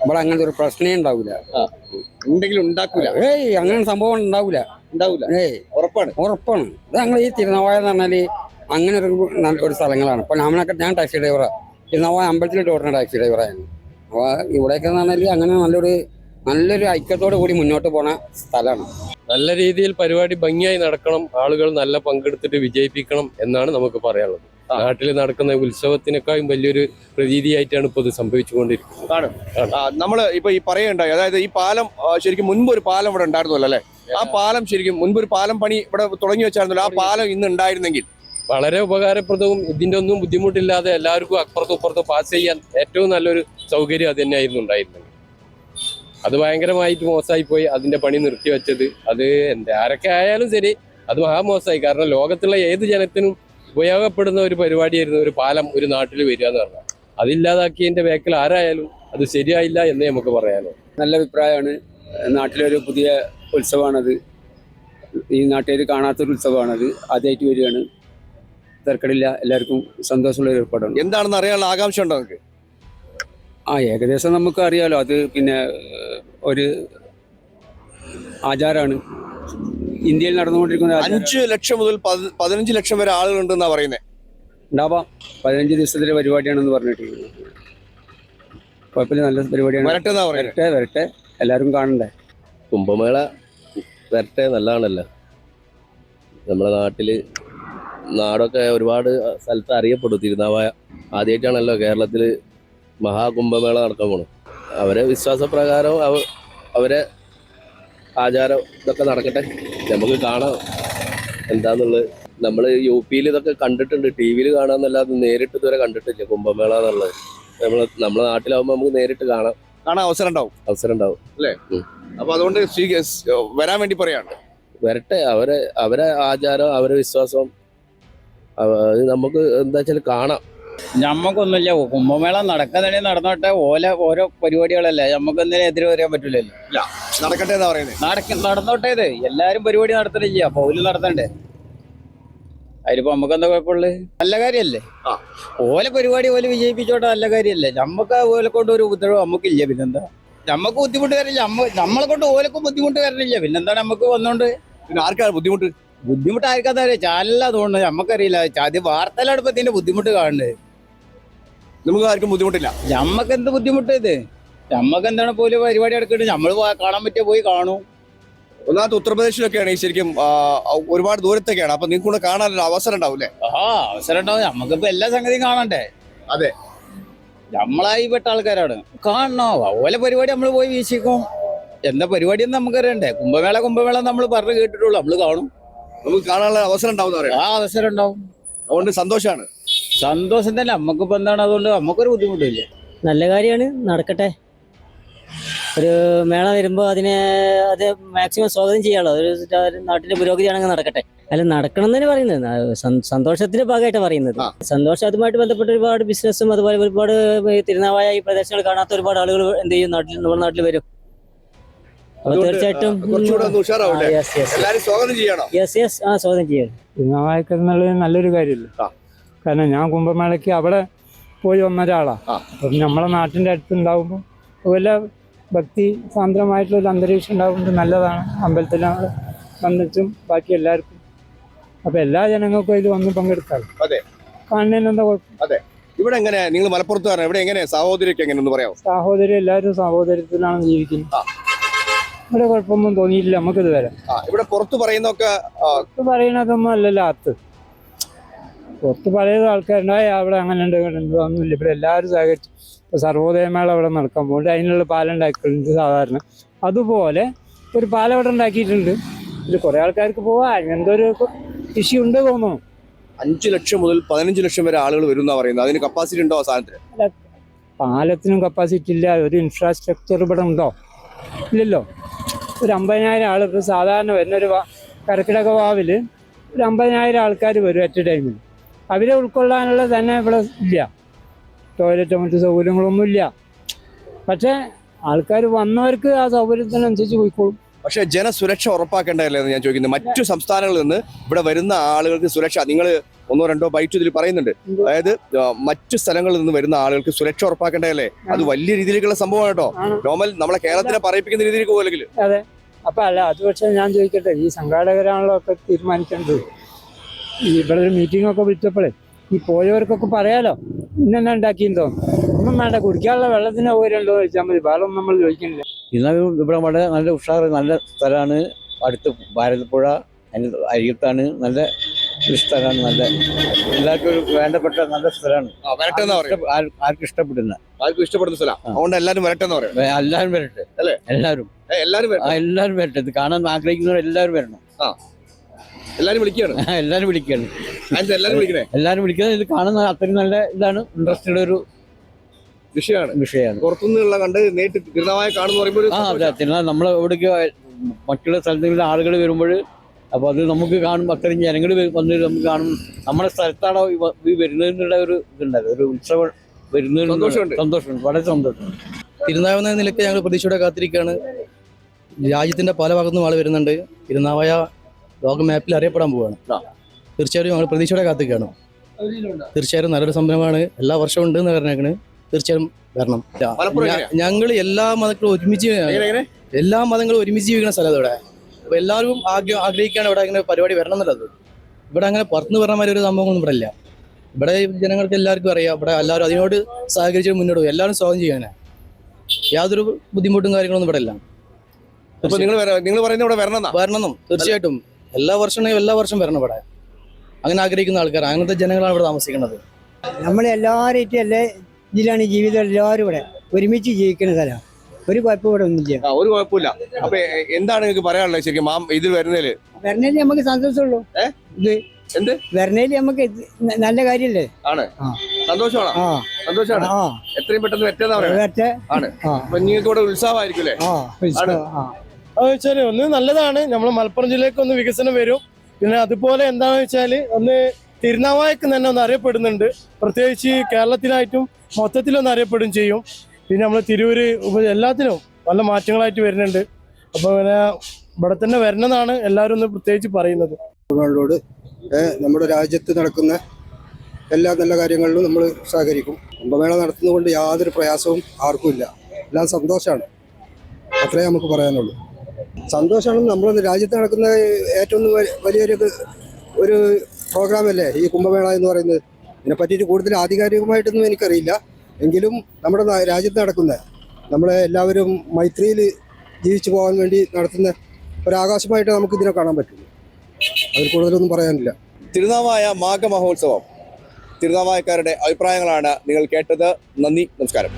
ഇവിടെ അങ്ങനത്തെ ഒരു പ്രശ്നമേ ഉണ്ടാവില്ല. ഏയ് അങ്ങനെ സംഭവം ഉണ്ടാവില്ല. ഉറപ്പാണ്. ഇത് ഞങ്ങൾ ഈ തിരുനാവായ എന്ന് പറഞ്ഞാല് അങ്ങനെ ഒരു സ്ഥലങ്ങളാണ്. ഇപ്പൊ ഞാൻ ടാക്സി ഡ്രൈവറാണ്. തിരുനാവായ അമ്പലത്തിൽ ഓടുന്ന ടാക്സി ഡ്രൈവറായിരുന്നു. അപ്പോൾ ഇവിടെയൊക്കെ എന്ന് പറഞ്ഞാൽ അങ്ങനെ നല്ലൊരു ഐക്യത്തോടു കൂടി മുന്നോട്ട് പോണ സ്ഥലമാണ്. നല്ല രീതിയിൽ പരിപാടി ഭംഗിയായി നടക്കണം, ആളുകൾ നല്ല പങ്കെടുത്തിട്ട് വിജയിപ്പിക്കണം എന്നാണ് നമുക്ക് പറയാനുള്ളത്. നാട്ടിൽ നടക്കുന്ന ഉത്സവത്തിനേക്കാളും വലിയൊരു പ്രതീതിയായിട്ടാണ് ഇപ്പോൾ ഇത് സംഭവിച്ചുകൊണ്ടിരിക്കുന്നത്. നമ്മള് ഇപ്പൊ ഈ പറയുണ്ടായി, അതായത് ഈ പാലം ശരിക്കും മുൻപ് ഒരു പാലം ഇവിടെ ഉണ്ടായിരുന്നല്ലോ അല്ലെ? ആ പാലം ശരിക്കും മുൻപ് ഒരു പാലം പണി ഇവിടെ തുടങ്ങി വെച്ചായിരുന്നല്ലോ. ആ പാലം ഇന്ന് ഉണ്ടായിരുന്നെങ്കിൽ വളരെ ഉപകാരപ്രദവും ഇതിന്റെ ഒന്നും ബുദ്ധിമുട്ടില്ലാതെ എല്ലാവർക്കും അപ്പുറത്തും ഇപ്പുറത്തും പാസ് ചെയ്യാൻ ഏറ്റവും നല്ലൊരു സൗകര്യം അത് തന്നെയായിരുന്നു ഉണ്ടായിരുന്നത്. അത് ഭയങ്കരമായിട്ട് മോശമായി പോയി. അതിന്റെ പണി നിർത്തിവെച്ചത് അത് ആരൊക്കെ ആയാലും ശരി, അത് മഹാമോശമായി. കാരണം ലോകത്തുള്ള ഏത് ജനത്തിനും ഉപയോഗപ്പെടുന്ന ഒരു പരിപാടിയായിരുന്നു ഒരു പാലം ഒരു നാട്ടിൽ വരിക എന്ന് പറഞ്ഞാൽ. അതില്ലാതാക്കിയതിന്റെ ബാക്കിൽ ആരായാലും അത് ശരിയായില്ല എന്നേ നമുക്ക് പറയാനോ. നല്ല അഭിപ്രായമാണ്. നാട്ടിലൊരു പുതിയ ഉത്സവമാണത്. ഈ നാട്ടുകാർ കാണാത്തൊരു ഉത്സവമാണത്. ആദ്യമായിട്ട് വരികയാണ്. തിരക്കടില്ല, എല്ലാവർക്കും സന്തോഷമുള്ള ഒരു ഏർപ്പാടാണ്. എന്താണെന്ന് അറിയാനുള്ള ആകാംക്ഷ ഉണ്ടോ നിങ്ങൾക്ക്? ഏകദേശം നമുക്ക് അറിയാലോ, അത് പിന്നെ ഒരു ആചാരമാണ്, ഇന്ത്യയിൽ നടന്നുകൊണ്ടിരിക്കുന്ന ആചാരം. 5 ലക്ഷം മുതൽ 15 ലക്ഷം വരെ ആളുകളുണ്ടെന്നാ പറയുന്നത്. ഉണ്ടാവാം, 15 ദിവസത്തിലെ പരിപാടിയാണെന്ന് പറഞ്ഞിട്ട്. കുഴപ്പമില്ല, നല്ല പരിപാടിയാണ്. വരട്ടെ വരട്ടെ, എല്ലാവരും കാണണ്ടേ. കുംഭമേള വരട്ടെ, നല്ലതാണല്ലോ. നമ്മുടെ നാടൊക്കെ ഒരുപാട് സ്ഥലത്ത് അറിയപ്പെടും. തിരുനാവായ ആദ്യമായിട്ടാണല്ലോ കേരളത്തിൽ മഹാകുംഭമേള നടക്കാൻ പോണത്. അവരെ വിശ്വാസപ്രകാരം അവരെ ആചാരം ഇതൊക്കെ നടക്കട്ടെ, നമുക്ക് കാണാം എന്താന്നുള്ളത്. നമ്മൾ UP-യിൽ ഇതൊക്കെ കണ്ടിട്ടുണ്ട്, TV-യിൽ കാണാമെന്നല്ലാതെ നേരിട്ട് ഇതുവരെ കണ്ടിട്ടില്ല കുംഭമേള എന്നുള്ളത്. നമ്മളെ നാട്ടിലാവുമ്പോൾ നമുക്ക് നേരിട്ട് കാണാൻ അവസരം ഉണ്ടാവും അല്ലേ? അപ്പൊ അതുകൊണ്ട് വരാൻ വേണ്ടി പറയാണ്. വരട്ടെ, അവരെ ആചാരം, അവരെ വിശ്വാസം അത് നമുക്ക് എന്താ വെച്ചാൽ കാണാം. ഞമ്മക്കൊന്നുമില്ല, കുംഭമേള നടക്കുന്നതിന് നടന്നോട്ടെ, ഓരോ പരിപാടികളല്ലേ, നമുക്ക് എന്തിനും എതിരെ വരാൻ പറ്റില്ലല്ലോ. നടക്കട്ടെ എന്നാ പറയുന്നത്. നടന്നോട്ടെ, ഇത് എല്ലാരും പരിപാടി നടത്തണില്ല, പൗല് നടത്തണ്ടേ. അതിലിപ്പോ നമുക്ക് എന്താ കുഴപ്പമുള്ളത്? നല്ല കാര്യല്ലേ, ഓല പരിപാടി ഓല വിജയിപ്പിച്ചോട്ടെ, നല്ല കാര്യല്ലേ. നമുക്ക് ഓലെ കൊണ്ട് ഒരു ഉപദ്രവം നമുക്കില്ല, പിന്നെന്താ? നമുക്ക് ബുദ്ധിമുട്ട് വരില്ല, നമ്മളെ കൊണ്ട് ഓലക്കും ബുദ്ധിമുട്ട് വരണില്ല, പിന്നെന്താണ് നമുക്ക് വന്നോണ്ട്? പിന്നെ ആർക്കാണ് ബുദ്ധിമുട്ട് ആർക്കാ ചാനലാ തോന്നുന്നത്, നമുക്കറിയില്ല. അത് വാർത്തയിലാണ് ഇപ്പൊ ഇതിന്റെ ബുദ്ധിമുട്ട് കാണുന്നത്. നമുക്ക് ആർക്കും ബുദ്ധിമുട്ടില്ല. നമ്മക്ക് എന്ത് ബുദ്ധിമുട്ട് ഇത്? നമ്മക്ക് എന്താണ് പോലെ പരിപാടി എടുക്കട്ടെ, നമ്മള് കാണാൻ പറ്റിയ പോയി കാണും. ഒന്നാമത്തെ ഉത്തർപ്രദേശിലൊക്കെയാണ് ശരിക്കും ഒരുപാട് ദൂരത്തൊക്കെയാണ്, അപ്പൊ നിങ്ങൾക്ക് കൂടെ കാണാനുള്ള അവസരം ഉണ്ടാവില്ലേ? അവസരം ഉണ്ടാവും, നമുക്കിപ്പോ എല്ലാ സംഗതിയും കാണണ്ടേ. അതെ, നമ്മളായി പെട്ട ആൾക്കാരാണ്, കാണണോ? ഓല പരിപാടി നമ്മൾ പോയി വീക്ഷിക്കും. എന്താ പരിപാടി എന്ന് നമുക്കറിയണ്ടേ. കുംഭമേള നമ്മൾ പറഞ്ഞു കേട്ടിട്ടുള്ളൂ, നമ്മള് കാണും. നമുക്ക് കാണാനുള്ള അവസരം ഉണ്ടാവും. അവസരം ഉണ്ടാവും, അതുകൊണ്ട് സന്തോഷമാണ്. സന്തോഷം തന്നെ. നമുക്കിപ്പോ എന്താണ്, അതുകൊണ്ട് നമുക്കൊരു ബുദ്ധിമുട്ടില്ല. നല്ല കാര്യമാണ്, നടക്കട്ടെ. ഒരു മേള വരുമ്പോൾ അത് മാക്സിമം സ്വാഗതം ചെയ്യാമല്ലോ. ഒരു നാട്ടിലെ പുരോഗതിയാണെങ്കിൽ നടക്കട്ടെ. അല്ല, നടക്കണം തന്നെ പറയുന്നത്, സന്തോഷത്തിന്റെ ഭാഗമായിട്ട് പറയുന്നത്. സന്തോഷം, അതുമായിട്ട് ബന്ധപ്പെട്ട ഒരുപാട് ബിസിനസ്സും അതുപോലെ ഒരുപാട് തിരുനാവായ ഈ പ്രദേശങ്ങൾ കാണാത്ത ഒരുപാട് ആളുകൾ എന്ത് ചെയ്യും, നമ്മുടെ നാട്ടിൽ വരും. അപ്പൊ തീർച്ചയായിട്ടും സ്വാഗതം ചെയ്യണം. തിരുനാവായക്ക് എന്നുള്ളത് നല്ലൊരു കാര്യമല്ല. കാരണം ഞാൻ കുംഭമേളയ്ക്ക് അവിടെ പോയി വന്ന ഒരാളാണ്. അപ്പം നമ്മളെ നാട്ടിൻ്റെ അടുത്തുണ്ടാകുമ്പോൾ അതുപോലെ ഭക്തി സാന്ദ്രമായിട്ടുള്ളൊരു അന്തരീക്ഷം ഉണ്ടാകുന്നത് നല്ലതാണ്. അമ്പലത്തിൽ വന്നിട്ടും ബാക്കി എല്ലാവർക്കും, അപ്പൊ എല്ലാ ജനങ്ങൾക്കും ഇതിൽ വന്ന് പങ്കെടുക്കാം. കാണുന്നതിന് എന്താ കുഴപ്പം? ഇവിടെ എങ്ങനെയാ നിങ്ങൾ മലപ്പുറത്ത് ഇവിടെ എങ്ങനെയാ സാഹോദര്യമൊക്കെ എങ്ങനെയൊന്ന് പറയാമോ? സാഹോദര്യം, എല്ലാവരും സാഹോദര്യത്തിലാണ് ജീവിക്കുന്നത്. ഇവിടെ കുഴപ്പമൊന്നും തോന്നിയിട്ടില്ല നമുക്കിത് വരെ. ഇവിടെ പുറത്ത് പറയുന്നതൊന്നും അല്ലല്ലോ അകത്ത്. പുറത്ത് പഴയത് ആൾക്കാരുണ്ടായി അവിടെ അങ്ങനെ ഉണ്ട് ഒന്നുമില്ല. ഇവിടെ എല്ലാവരും സഹകരിച്ചു. ഇപ്പോൾ സർവോദയമേള അവിടെ നടക്കാൻ പോകുന്നുണ്ട്, അതിനുള്ള പാലം ഉണ്ടാക്കിയിട്ടുണ്ട് സാധാരണ. അതുപോലെ ഒരു പാലം അവിടെ ഉണ്ടാക്കിയിട്ടുണ്ട്. ഇത് കുറേ ആൾക്കാർക്ക് പോവാ, അങ്ങനത്തെ ഒരു ഇഷ്യൂ ഉണ്ട് തോന്നുന്നു. 5 ലക്ഷം മുതൽ 15 ലക്ഷം വരെ ആളുകൾ വരുന്ന പറയുന്നത്. അതിന് കപ്പാസിറ്റി ഉണ്ടോ? സാധനത്തിന് പാലത്തിനും കപ്പാസിറ്റി ഇല്ല. ഒരു ഇൻഫ്രാസ്ട്രക്ചർ ഇവിടെ ഉണ്ടോ? ഇല്ലല്ലോ. ഒരു 50,000 ആൾ ഇപ്പോൾ സാധാരണ വരുന്നൊരു കർക്കിടക വാവിൽ ഒരു 50,000 ആൾക്കാർ വരും അറ്റ് ടൈമിൽ. അവരെ ഉൾക്കൊള്ളാനുള്ള തന്നെ ഇവിടെ ഇല്ല. ടോയ്ലറ്റോ മറ്റു സൗകര്യങ്ങളൊന്നും ഇല്ല. പക്ഷേ ആൾക്കാർ വന്നവർക്ക് ആ സൗകര്യത്തിനനുസരിച്ച് പോയിക്കോളും. പക്ഷേ ജനസുരക്ഷ ഉറപ്പാക്കേണ്ടതല്ലേ എന്ന് ഞാൻ ചോദിക്കുന്നത്. മറ്റു സംസ്ഥാനങ്ങളിൽ നിന്ന് ഇവിടെ വരുന്ന ആളുകൾക്ക് സുരക്ഷ, നിങ്ങൾ 1-2 ബൈറ്റ് ഇതിൽ പറയുന്നുണ്ട്. അതായത് മറ്റു സ്ഥലങ്ങളിൽ നിന്ന് വരുന്ന ആളുകൾക്ക് സുരക്ഷ ഉറപ്പാക്കേണ്ടതല്ലേ? അത് വലിയ രീതിയിലേക്കുള്ള സംഭവമാണ് കേട്ടോ. നോർമൽ നമ്മളെ കേരളത്തിനെ പറയിപ്പിക്കുന്ന രീതിയിലേക്ക് പോലെങ്കിൽ. അതെ. അപ്പൊ അല്ല, അത് പക്ഷേ ഞാൻ ചോദിക്കട്ടെ, ഈ സംഘാടകരാണല്ലോ ഒക്കെ തീരുമാനിക്കേണ്ടത്. ഇവിടെ ഒരു മീറ്റിംഗ് ഒക്കെ വിളിച്ചപ്പോഴേ ഈ പോയവർക്കൊക്കെ പറയാലോ ഇന്നെന്നാ ഉണ്ടാക്കിയെന്ന് തോന്നുന്നു. ഒന്നും വേണ്ട, കുടിക്കാനുള്ള വെള്ളത്തിന് സൗകര്യമുണ്ടോ എന്ന് ചോദിച്ചാൽ മതി, വേറെ ഒന്നും നമ്മൾ ചോദിക്കുന്നില്ല. ഇന്ന് ഇവിടെ വളരെ നല്ല ഉഷാറ്, നല്ല സ്ഥലമാണ്. അടുത്ത് ഭാരതപ്പുഴ അതിന് അരികത്താണ്. നല്ല ഒരു സ്ഥലമാണ്, നല്ല എല്ലാവർക്കും ഒരു വേണ്ടപ്പെട്ട നല്ല സ്ഥലമാണ്. ആർക്കും ഇഷ്ടപ്പെടുന്ന സ്ഥലം. അതുകൊണ്ട് എല്ലാവരും വരട്ടെ എന്ന് പറയാം. എല്ലാവരും വരട്ടെ അല്ലേ? എല്ലാവരും വരട്ടെ. ഇത് കാണാൻ ആഗ്രഹിക്കുന്നവർ എല്ലാവരും വരണം. എല്ലാവരും വിളിക്കുകയാണ്. എല്ലാവരും വിളിക്കുന്നത്. ഇത് കാണുന്ന അത്രയും നല്ല ഇതാണ്, ഇൻട്രസ്റ്റഡ് ഒരു വിഷയമാണ്. പുറത്തുനിന്നുള്ള കണ്ട് നേരിട്ട് തിരുനാവായ കാണുന്ന പറയുമ്പോൾ തിരുനാൾ നമ്മൾ എവിടേക്ക് മറ്റുള്ള സ്ഥലത്തുള്ള ആളുകൾ വരുമ്പോൾ അപ്പൊ അത് നമുക്ക് കാണുമ്പോൾ അത്രയും ജനങ്ങൾ വന്ന് നമുക്ക് കാണും. നമ്മുടെ സ്ഥലത്താണോ ഈ വരുന്നതിനുള്ള ഒരു ഇതുണ്ടായിരുന്നു, ഒരു ഉത്സവം വരുന്നതിന് സന്തോഷമുണ്ട്, വളരെ സന്തോഷമുണ്ട്. തിരുനാവായ നിലയ്ക്ക് ഞങ്ങൾ പ്രതീക്ഷയോടെ കാത്തിരിക്കുകയാണ്. രാജ്യത്തിന്റെ പല ഭാഗത്തുനിന്നും ആൾ വരുന്നുണ്ട്. തിരുനാവായ ലോക മാപ്പിൽ അറിയപ്പെടാൻ പോവുകയാണ്. തീർച്ചയായിട്ടും ഞങ്ങൾ പ്രതീക്ഷയോടെ കാത്തിരിക്കുകയാണ്. തീർച്ചയായും നല്ലൊരു സംരംഭമാണ്. എല്ലാ വർഷവും ഉണ്ട് എന്ന് പറഞ്ഞേക്കണ്. തീർച്ചയായും വരണം. ഞങ്ങൾ എല്ലാ മതങ്ങളും ഒരുമിച്ച് എല്ലാ മതങ്ങളും ഒരുമിച്ച് ജീവിക്കുന്ന സ്ഥലം ഇവിടെ. അപ്പൊ എല്ലാവരും ആഗ്രഹിക്കുകയാണ് ഇവിടെ അങ്ങനെ പരിപാടി വരണം എന്നുള്ളത്. ഇവിടെ അങ്ങനെ പുറത്തുനിന്ന് പറഞ്ഞ മാതിരി ഒരു സംഭവമൊന്നും ഇവിടെ ഇല്ല. ഇവിടെ ജനങ്ങൾക്ക് എല്ലാവർക്കും അറിയാം. ഇവിടെ എല്ലാവരും അതിനോട് സഹകരിച്ച് മുന്നോട്ട് പോകും. എല്ലാവരും സ്വാഗതം ചെയ്യാനാണ്. യാതൊരു ബുദ്ധിമുട്ടും കാര്യങ്ങളൊന്നും ഇവിടെ ഇല്ല. നിങ്ങൾ പറയുന്നത് ഇവിടെ വരണം തീർച്ചയായിട്ടും. എല്ലാ വർഷം വരണം ഇവിടെ. അങ്ങനെ ആഗ്രഹിക്കുന്ന ആൾക്കാർ, അങ്ങനത്തെ ജനങ്ങളാണ് ഇവിടെ താമസിക്കുന്നത്. നമ്മൾ എല്ലാവരും എല്ലാ ഇതിലാണ് ജീവിതം. എല്ലാവരും ഇവിടെ ഒരുമിച്ച് ജീവിക്കുന്ന സ്ഥലമാണ്. ഒരു കുഴപ്പം ഇവിടെ ഒന്നുമില്ല. ഒരു കുഴപ്പമില്ല. അപ്പൊ എന്താണ് നിങ്ങൾക്ക് പറയാനുള്ളത് ശരിക്കും ഇത് വരുന്നതില്? വരണേല് നമുക്ക് സന്തോഷമുള്ളൂ. ഇത് എന്ത് വരണേല് നമുക്ക് നല്ല കാര്യല്ലേ? ആണ്. സന്തോഷമാണ്. സന്തോഷമാണ്. എത്രയും പെട്ടെന്ന് ആണ്. അപ്പൊ നിങ്ങൾക്ക് ഇവിടെ ഉത്സാഹമായിരിക്കും അല്ലേ? വെച്ചാല് ഒന്ന് നല്ലതാണ്. നമ്മൾ മലപ്പുറം ജില്ലയ്ക്ക് ഒന്ന് വികസനം വരും. പിന്നെ അതുപോലെ എന്താണെന്ന് വെച്ചാൽ ഒന്ന് തിരുനാവായക്ക് തന്നെ ഒന്ന് അറിയപ്പെടുന്നുണ്ട്. പ്രത്യേകിച്ച് കേരളത്തിലായിട്ടും മൊത്തത്തിലൊന്ന് അറിയപ്പെടും ചെയ്യും. പിന്നെ നമ്മൾ തിരൂര് എല്ലാത്തിനും നല്ല മാറ്റങ്ങളായിട്ട് വരുന്നുണ്ട്. അപ്പോൾ പിന്നെ ഇവിടെ തന്നെ വരണമെന്നാണ് എല്ലാവരും ഒന്ന് പ്രത്യേകിച്ച് പറയുന്നത്. നമ്മുടെ രാജ്യത്ത് നടക്കുന്ന എല്ലാ നല്ല കാര്യങ്ങളിലും നമ്മൾ സഹകരിക്കും. കുംഭമേള നടത്തുന്നതുകൊണ്ട് യാതൊരു പ്രയാസവും ആർക്കും ഇല്ല. എല്ലാം സന്തോഷമാണ്. അത്രേ നമുക്ക് പറയാനുള്ളൂ. സന്തോഷമാണ്. നമ്മുടെ രാജ്യത്ത് നടക്കുന്ന ഏറ്റവും വലിയൊരു പ്രോഗ്രാമല്ലേ ഈ കുംഭമേള എന്ന് പറയുന്നത്. ഇതിനെ പറ്റിയിട്ട് കൂടുതൽ ആധികാരികമായിട്ടൊന്നും എനിക്കറിയില്ല. എങ്കിലും നമ്മുടെ രാജ്യത്ത് നടക്കുന്ന നമ്മളെ എല്ലാവരും മൈത്രിയിൽ ജീവിച്ചു പോകാൻ വേണ്ടി നടത്തുന്ന ഒരാകാശമായിട്ട് നമുക്ക് ഇതിനെ കാണാൻ പറ്റുള്ളൂ. അതിൽ കൂടുതലൊന്നും പറയാനില്ല. തിരുനാവായ മാഘ മഹോത്സവം, തിരുനാവായക്കാരുടെ അഭിപ്രായങ്ങളാണ് നിങ്ങൾ കേട്ടത്. നന്ദി, നമസ്കാരം.